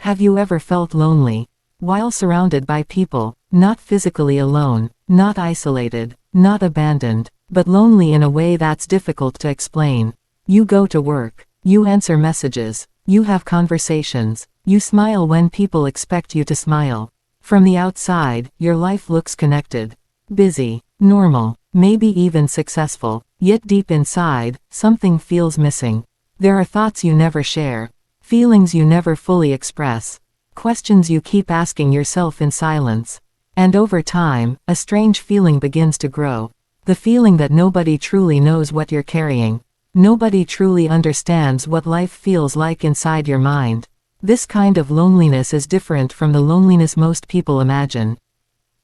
Have you ever felt lonely? While surrounded by people, not physically alone, not isolated, not abandoned, but lonely in a way that's difficult to explain. You go to work, you answer messages, you have conversations, you smile when people expect you to smile. From the outside, your life looks connected, busy, normal, maybe even successful, yet deep inside, something feels missing. There are thoughts you never share, feelings you never fully express, questions you keep asking yourself in silence. And over time, a strange feeling begins to grow. The feeling that nobody truly knows what you're carrying. Nobody truly understands what life feels like inside your mind. This kind of loneliness is different from the loneliness most people imagine.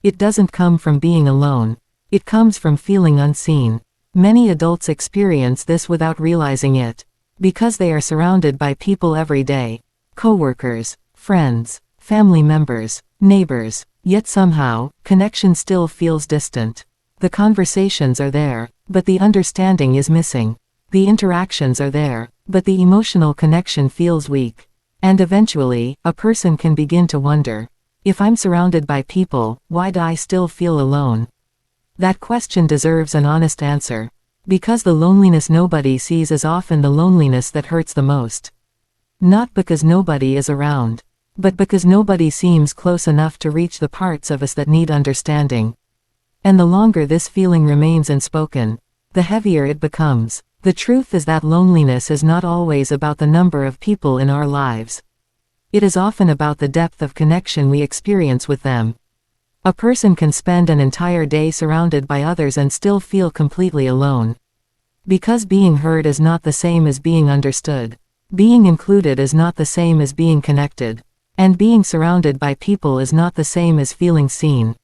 It doesn't come from being alone. It comes from feeling unseen. Many adults experience this without realizing it, because they are surrounded by people every day. Coworkers, friends, family members, neighbors, yet somehow, connection still feels distant. The conversations are there, but the understanding is missing. The interactions are there, but the emotional connection feels weak. And eventually, a person can begin to wonder, if I'm surrounded by people, why do I still feel alone? That question deserves an honest answer. Because the loneliness nobody sees is often the loneliness that hurts the most. Not because nobody is around, but because nobody seems close enough to reach the parts of us that need understanding. And the longer this feeling remains unspoken, the heavier it becomes. The truth is that loneliness is not always about the number of people in our lives. It is often about the depth of connection we experience with them. A person can spend an entire day surrounded by others and still feel completely alone. Because being heard is not the same as being understood. Being included is not the same as being connected. And being surrounded by people is not the same as feeling seen.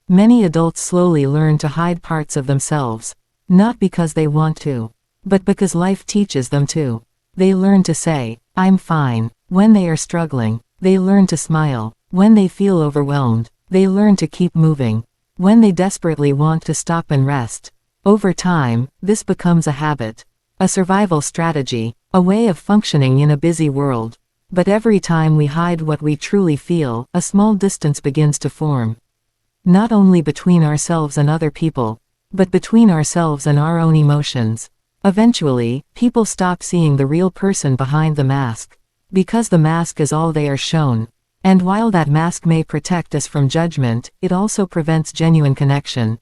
Many adults slowly learn to hide parts of themselves. Not because they want to, but because life teaches them to. They learn to say, "I'm fine," when they are struggling. They learn to smile when they feel overwhelmed. They learn to keep moving when they desperately want to stop and rest. Over time, this becomes a habit, a survival strategy, a way of functioning in a busy world. But every time we hide what we truly feel, a small distance begins to form. Not only between ourselves and other people, but between ourselves and our own emotions. Eventually, people stop seeing the real person behind the mask. Because the mask is all they are shown. And while that mask may protect us from judgment, it also prevents genuine connection.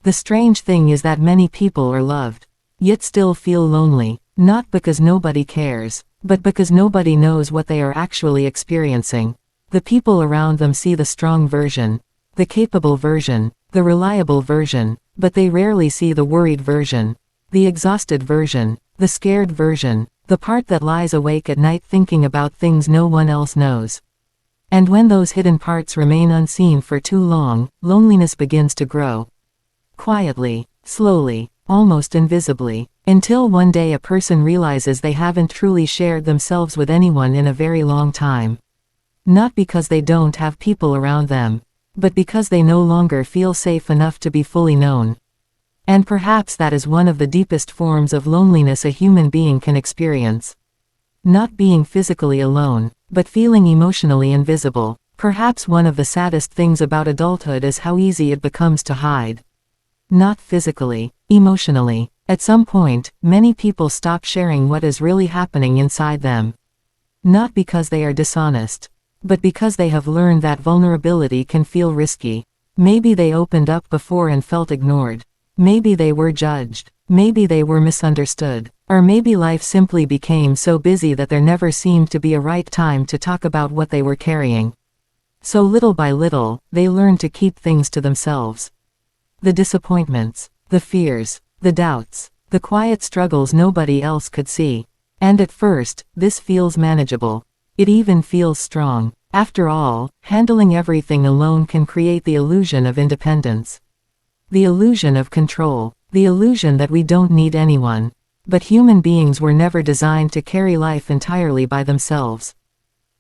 The strange thing is that many people are loved, yet still feel lonely, not because nobody cares, but because nobody knows what they are actually experiencing. The people around them see the strong version, the capable version, the reliable version, but they rarely see the worried version, the exhausted version, the scared version, the part that lies awake at night thinking about things no one else knows. And when those hidden parts remain unseen for too long, loneliness begins to grow. Quietly, slowly, almost invisibly, until one day a person realizes they haven't truly shared themselves with anyone in a very long time. Not because they don't have people around them, but because they no longer feel safe enough to be fully known. And perhaps that is one of the deepest forms of loneliness a human being can experience. Not being physically alone, but feeling emotionally invisible. Perhaps one of the saddest things about adulthood is how easy it becomes to hide. Not physically, emotionally. At some point, many people stop sharing what is really happening inside them. Not because they are dishonest, but because they have learned that vulnerability can feel risky. Maybe they opened up before and felt ignored. Maybe they were judged. Maybe they were misunderstood. Or maybe life simply became so busy that there never seemed to be a right time to talk about what they were carrying. So little by little, they learned to keep things to themselves. The disappointments, the fears, the doubts, the quiet struggles nobody else could see. And at first, this feels manageable. It even feels strong. After all, handling everything alone can create the illusion of independence. The illusion of control. The illusion that we don't need anyone. But human beings were never designed to carry life entirely by themselves.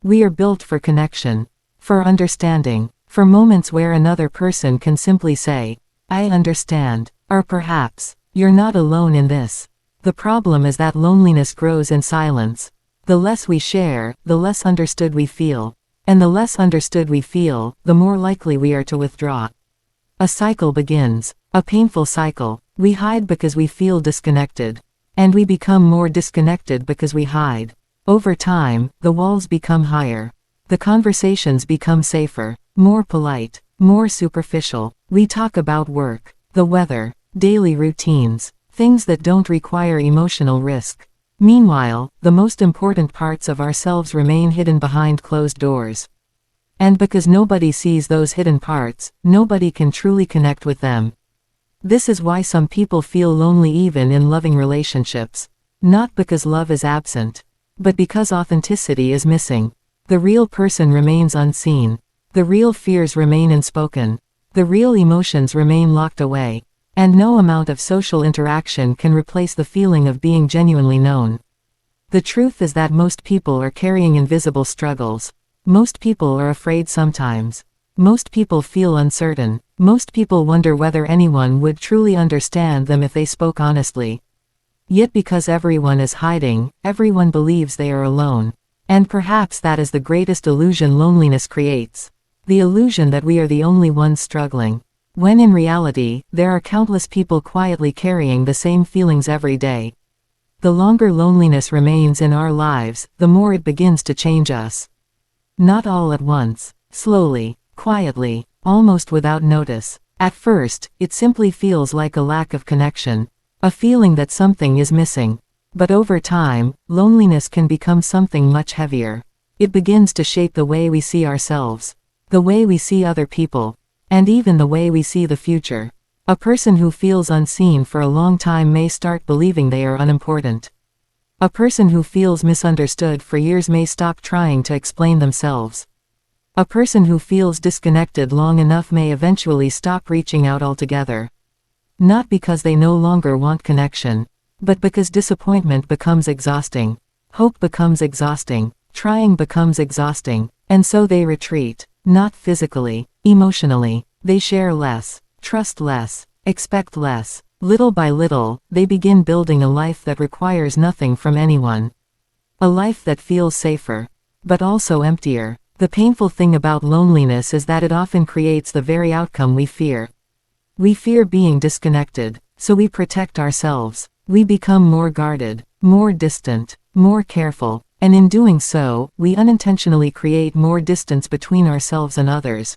We are built for connection, for understanding, for moments where another person can simply say, "I understand," or perhaps, "You're not alone in this." The problem is that loneliness grows in silence. The less we share, the less understood we feel. And the less understood we feel, the more likely we are to withdraw. A cycle begins. A painful cycle. We hide because we feel disconnected. And we become more disconnected because we hide. Over time, the walls become higher. The conversations become safer, more polite, more superficial. We talk about work, the weather, daily routines, things that don't require emotional risk. Meanwhile, the most important parts of ourselves remain hidden behind closed doors. And because nobody sees those hidden parts, nobody can truly connect with them. This is why some people feel lonely even in loving relationships. Not because love is absent, but because authenticity is missing. The real person remains unseen. The real fears remain unspoken. The real emotions remain locked away. And no amount of social interaction can replace the feeling of being genuinely known. The truth is that most people are carrying invisible struggles. Most people are afraid sometimes. Most people feel uncertain. Most people wonder whether anyone would truly understand them if they spoke honestly. Yet because everyone is hiding, everyone believes they are alone. And perhaps that is the greatest illusion loneliness creates. The illusion that we are the only ones struggling. When in reality, there are countless people quietly carrying the same feelings every day. The longer loneliness remains in our lives, the more it begins to change us. Not all at once. Slowly, quietly, almost without notice. At first, it simply feels like a lack of connection. A feeling that something is missing. But over time, loneliness can become something much heavier. It begins to shape the way we see ourselves. The way we see other people. And even the way we see the future. A person who feels unseen for a long time may start believing they are unimportant. A person who feels misunderstood for years may stop trying to explain themselves. A person who feels disconnected long enough may eventually stop reaching out altogether. Not because they no longer want connection, but because disappointment becomes exhausting. Hope becomes exhausting. Trying becomes exhausting. And so they retreat. Not physically, emotionally. They share less, trust less, expect less. Little by little, they begin building a life that requires nothing from anyone. A life that feels safer, but also emptier. The painful thing about loneliness is that it often creates the very outcome we fear. We fear being disconnected, so we protect ourselves. We become more guarded, more distant, more careful. And in doing so, we unintentionally create more distance between ourselves and others.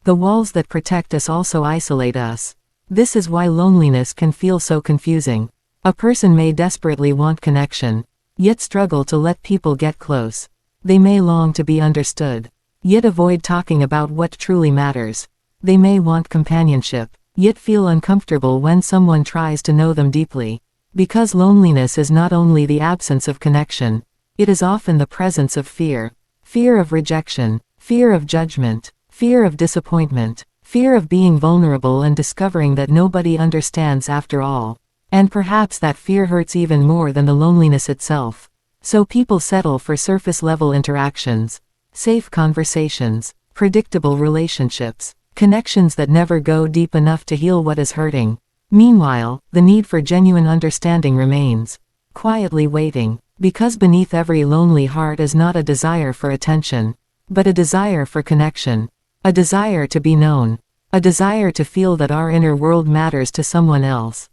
The walls that protect us also isolate us. This is why loneliness can feel so confusing. A person may desperately want connection, yet struggle to let people get close. They may long to be understood, yet avoid talking about what truly matters. They may want companionship, yet feel uncomfortable when someone tries to know them deeply. Because loneliness is not only the absence of connection, it is often the presence of fear. Fear of rejection, fear of judgment, fear of disappointment, fear of being vulnerable and discovering that nobody understands after all. And perhaps that fear hurts even more than the loneliness itself. So people settle for surface-level interactions, safe conversations, predictable relationships, connections that never go deep enough to heal what is hurting. Meanwhile, the need for genuine understanding remains, quietly waiting. Because beneath every lonely heart is not a desire for attention, but a desire for connection. A desire to be known. A desire to feel that our inner world matters to someone else.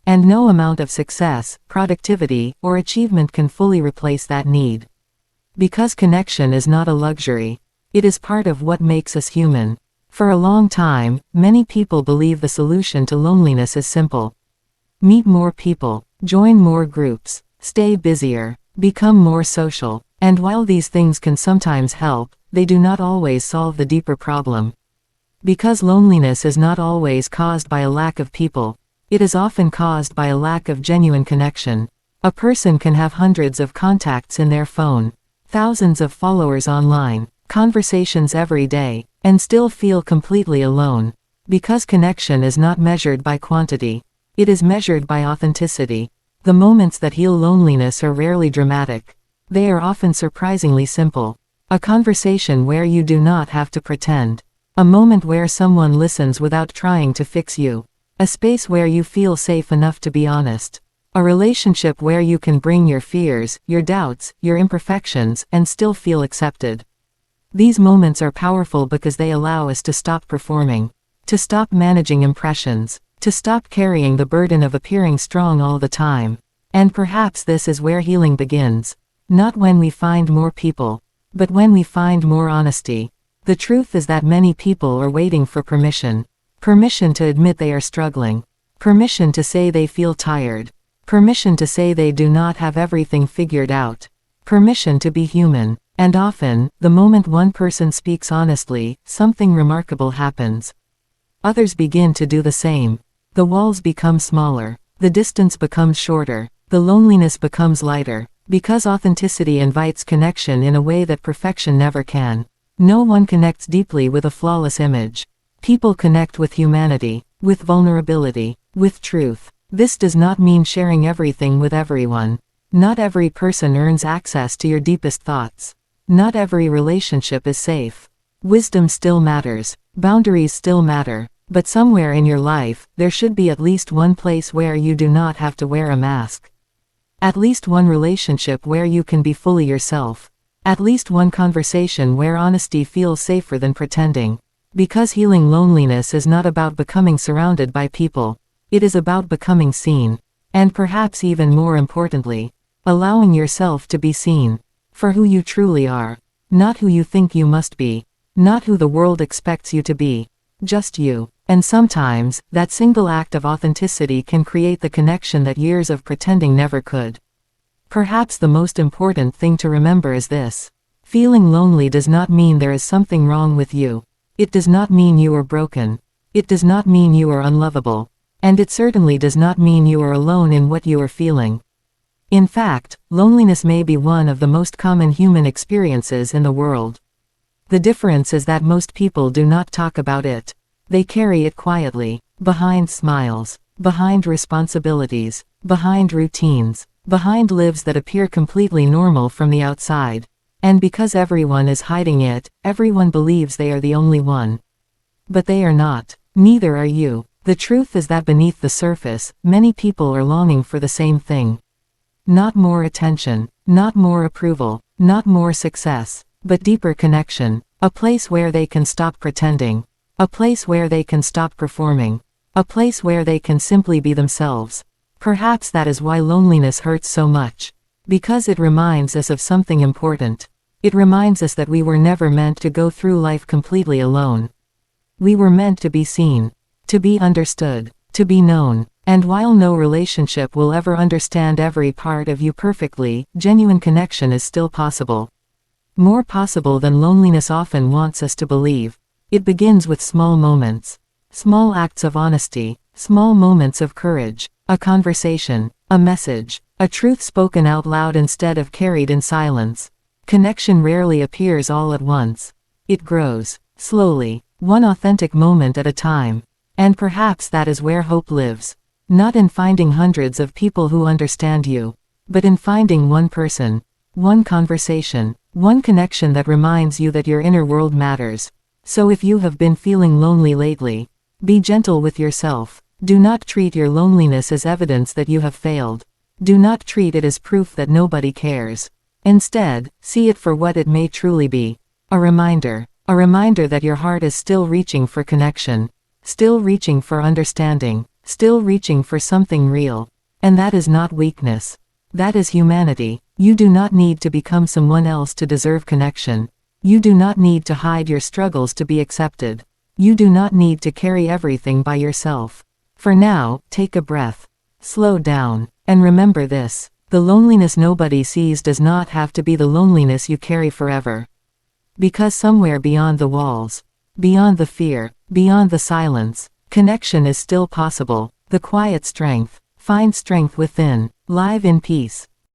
And no amount of success, productivity, or achievement can fully replace that need. Because connection is not a luxury. It is part of what makes us human. For a long time, many people believe the solution to loneliness is simple. Meet more people, join more groups, stay busier, become more social. And while these things can sometimes help, they do not always solve the deeper problem. Because loneliness is not always caused by a lack of people, it is often caused by a lack of genuine connection. A person can have hundreds of contacts in their phone, thousands of followers online, conversations every day, and still feel completely alone. Because connection is not measured by quantity, it is measured by authenticity. The moments that heal loneliness are rarely dramatic. They are often surprisingly simple. A conversation where you do not have to pretend. A moment where someone listens without trying to fix you. A space where you feel safe enough to be honest. A relationship where you can bring your fears, your doubts, your imperfections, and still feel accepted. These moments are powerful because they allow us to stop performing, to stop managing impressions, to stop carrying the burden of appearing strong all the time. And perhaps this is where healing begins. Not when we find more people, but when we find more honesty. The truth is that many people are waiting for permission. Permission to admit they are struggling. Permission to say they feel tired. Permission to say they do not have everything figured out. Permission to be human. And often, the moment one person speaks honestly, something remarkable happens. Others begin to do the same. The walls become smaller. The distance becomes shorter. The loneliness becomes lighter. Because authenticity invites connection in a way that perfection never can. No one connects deeply with a flawless image. People connect with humanity, with vulnerability, with truth. This does not mean sharing everything with everyone. Not every person earns access to your deepest thoughts. Not every relationship is safe. Wisdom still matters. Boundaries still matter. But somewhere in your life, there should be at least one place where you do not have to wear a mask. At least one relationship where you can be fully yourself. At least one conversation where honesty feels safer than pretending. Because healing loneliness is not about becoming surrounded by people. It is about becoming seen. And perhaps even more importantly, allowing yourself to be seen. For who you truly are. Not who you think you must be. Not who the world expects you to be. Just you. And sometimes, that single act of authenticity can create the connection that years of pretending never could. Perhaps the most important thing to remember is this. Feeling lonely does not mean there is something wrong with you. It does not mean you are broken. It does not mean you are unlovable. And it certainly does not mean you are alone in what you are feeling. In fact, loneliness may be one of the most common human experiences in the world. The difference is that most people do not talk about it. They carry it quietly, behind smiles, behind responsibilities, behind routines, behind lives that appear completely normal from the outside. And because everyone is hiding it, everyone believes they are the only one. But they are not. Neither are you. The truth is that beneath the surface, many people are longing for the same thing. Not more attention, not more approval, not more success, but deeper connection. A place where they can stop pretending. A place where they can stop performing. A place where they can simply be themselves. Perhaps that is why loneliness hurts so much. Because it reminds us of something important. It reminds us that we were never meant to go through life completely alone. We were meant to be seen. To be understood. To be known. And while no relationship will ever understand every part of you perfectly, genuine connection is still possible. More possible than loneliness often wants us to believe. It begins with small moments. Small acts of honesty. Small moments of courage. A conversation. A message. A truth spoken out loud instead of carried in silence. Connection rarely appears all at once. It grows. Slowly. One authentic moment at a time. And perhaps that is where hope lives. Not in finding hundreds of people who understand you. But in finding one person. One conversation. One connection that reminds you that your inner world matters. So if you have been feeling lonely lately, be gentle with yourself. Do not treat your loneliness as evidence that you have failed. Do not treat it as proof that nobody cares. Instead, see it for what it may truly be. A reminder. A reminder that your heart is still reaching for connection. Still reaching for understanding. Still reaching for something real. And that is not weakness. That is humanity. You do not need to become someone else to deserve connection. You do not need to hide your struggles to be accepted. You do not need to carry everything by yourself. For now, take a breath. Slow down. And remember this. The loneliness nobody sees does not have to be the loneliness you carry forever. Because somewhere beyond the walls, beyond the fear, beyond the silence, connection is still possible. The quiet strength. Find strength within. Live in peace.